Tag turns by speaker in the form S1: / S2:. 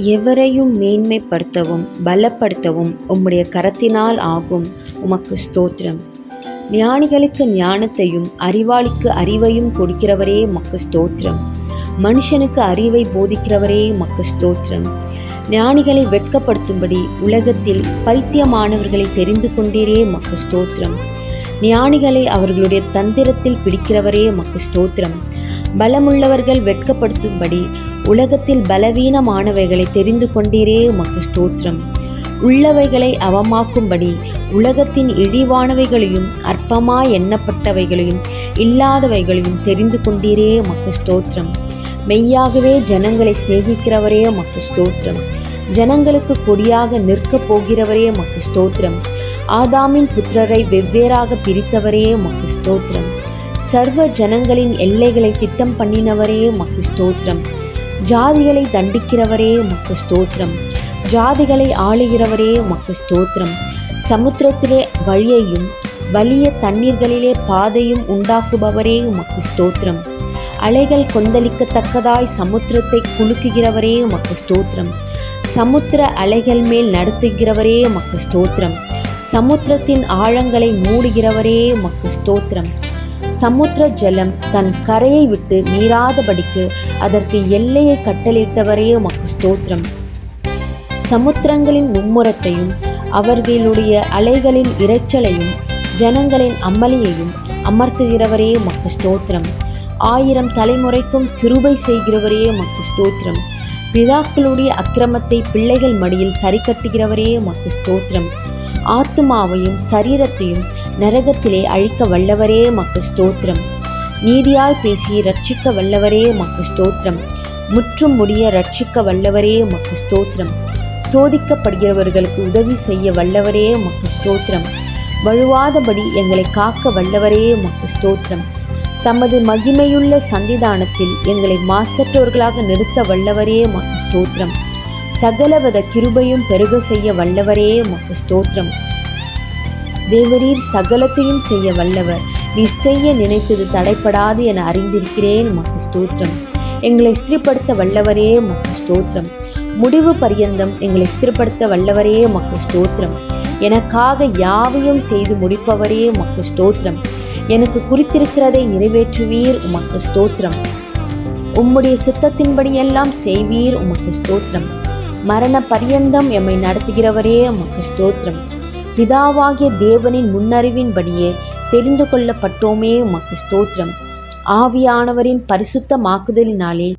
S1: எவரையும் மேன்மைப்படுத்தவும் பலப்படுத்தவும் உம்முடைய கரத்தினால் ஆகும். உமக்கு ஸ்தோத்திரம். ஞானிகளுக்கு ஞானத்தையும் அறிவாளிக்கு அறிவையும் கொடுக்கிறவரே உமக்கு ஸ்தோத்திரம். மனுஷனுக்கு அறிவை போதிக்கிறவரே உமக்கு ஸ்தோத்திரம். ஞானிகளை வெட்கப்படுத்தும்படி உலகத்தில் பைத்தியமானவர்களை தெரிந்து கொண்டீரே உமக்கு ஸ்தோத்திரம். ஞானிகளை அவர்களுடைய தந்திரத்தில் பிடிக்கிறவரே உமக்கு ஸ்தோத்திரம். பலமுள்ளவர்கள் வெட்கப்படுத்தும்படி உலகத்தில் பலவீனமானவைகளை தெரிந்து கொண்டீரே உமக்கு ஸ்தோத்திரம். உள்ளவைகளை அவமாக்கும்படி உலகத்தின் இழிவானவைகளையும் அற்பமாய் எண்ணப்பட்டவைகளையும் இல்லாதவைகளையும் தெரிந்து கொண்டீரே உமக்கு ஸ்தோத்திரம். மெய்யாகவே ஜனங்களை சிநேகிக்கிறவரே உமக்கு ஸ்தோத்திரம். ஜனங்களுக்கு கொடியாக நிற்கப் போகிறவரே உமக்கு ஸ்தோத்திரம். ஆதாமின் புத்திரரை வெவ்வேறாக பிரித்தவரே உமக்கு ஸ்தோத்திரம். சர்வ ஜனங்களின் எல்லைகளை திட்டம் பண்ணினவரே உமக்கு ஸ்தோத்திரம். ஜாதிகளை தண்டிக்கிறவரே உமக்கு ஸ்தோத்திரம். ஜாதிகளை ஆளுகிறவரே உமக்கு ஸ்தோத்திரம். சமுத்திரத்திலே வழியையும் வலிய தண்ணீர்களிலே பாதையும் உண்டாக்குபவரே உமக்கு ஸ்தோத்திரம். அலைகள் கொந்தளிக்கத்தக்கதாய் சமுத்திரத்தை குலுக்குகிறவரே உமக்கு ஸ்தோத்திரம். சமுத்திர அலைகள் மேல் நடத்துகிறவரே உமக்கு ஸ்தோத்திரம். சமுத்திரத்தின் ஆழங்களை மூடுகிறவரே உமக்கு ஸ்தோத்திரம். சமுத்திர ஜலம் தன் கரையை விட்டு மீறாதபடிக்கு அதற்கு எல்லையை கட்டளையிட்டவரே உமக்கு ஸ்தோத்திரம். சமுத்திரங்களின் மும்முரத்தையும் அவர்களுடைய அலைகளின் இரைச்சலையும் ஜனங்களின் அம்மலியையும் அமர்த்துகிறவரே உமக்கு ஸ்தோத்திரம். 1000 தலைமுறைக்கும் கிருபை செய்கிறவரே உமக்கு ஸ்தோத்திரம். பிதாக்களுடைய அக்கிரமத்தை பிள்ளைகள் மடியில் சரி கட்டுகிறவரே உமக்கு ஸ்தோத்திரம். ஆத்துமாவையும் சரீரத்தையும் நரகத்திலே அழிக்க வல்லவரே உமக்கு ஸ்தோத்திரம். நீதியாய் பேசி ரட்சிக்க வல்லவரே உமக்கு ஸ்தோத்திரம். முற்றும் முடிய ரட்சிக்க வல்லவரே உமக்கு ஸ்தோத்திரம். சோதிக்கப்படுகிறவர்களுக்கு உதவி செய்ய வல்லவரே உமக்கு ஸ்தோத்திரம். வழுவாதபடி எங்களை காக்க வல்லவரே உமக்கு ஸ்தோத்திரம். தமது மகிமையுள்ள சந்திதானத்தில் எங்களை மாசற்றவர்களாக நிறுத்த வல்லவரே உமக்கு ஸ்தோத்திரம். சகலவித கிருபையும் பெருக செய்ய வல்லவரே உமக்கு ஸ்தோத்திரம். தேவரீர் சகலத்தையும் செய்ய வல்லவர். நீர் செய்ய நினைத்தது தடைப்படாது என அறிந்திருக்கிறேன் உமக்கு ஸ்தோத்திரம். எங்களை ஸ்திரப்படுத்த வல்லவரே உமக்கு ஸ்தோத்திரம். முடிவு பரியந்தம் எங்களை ஸ்திரப்படுத்த வல்லவரே உமக்கு ஸ்தோத்திரம். எனக்காக யாவையும் செய்து முடிப்பவரே உமக்கு ஸ்தோத்திரம். எனக்கு குறித்திருக்கிறதை நிறைவேற்றுவீர் உமக்கு ஸ்தோத்திரம். உம்முடைய சித்தத்தின்படி எல்லாம் செய்வீர் உமக்கு ஸ்தோத்திரம். மரண பரியந்தம் எம்மை நடத்துகிறவரே உமக்கு ஸ்தோத்திரம். பிதாவாகிய தேவனின் முன்னறிவின்படியே தெரிந்து கொள்ளப்பட்டோமே உமக்கு ஸ்தோத்திரம். ஆவியானவரின் பரிசுத்தமாக்குதலினாலே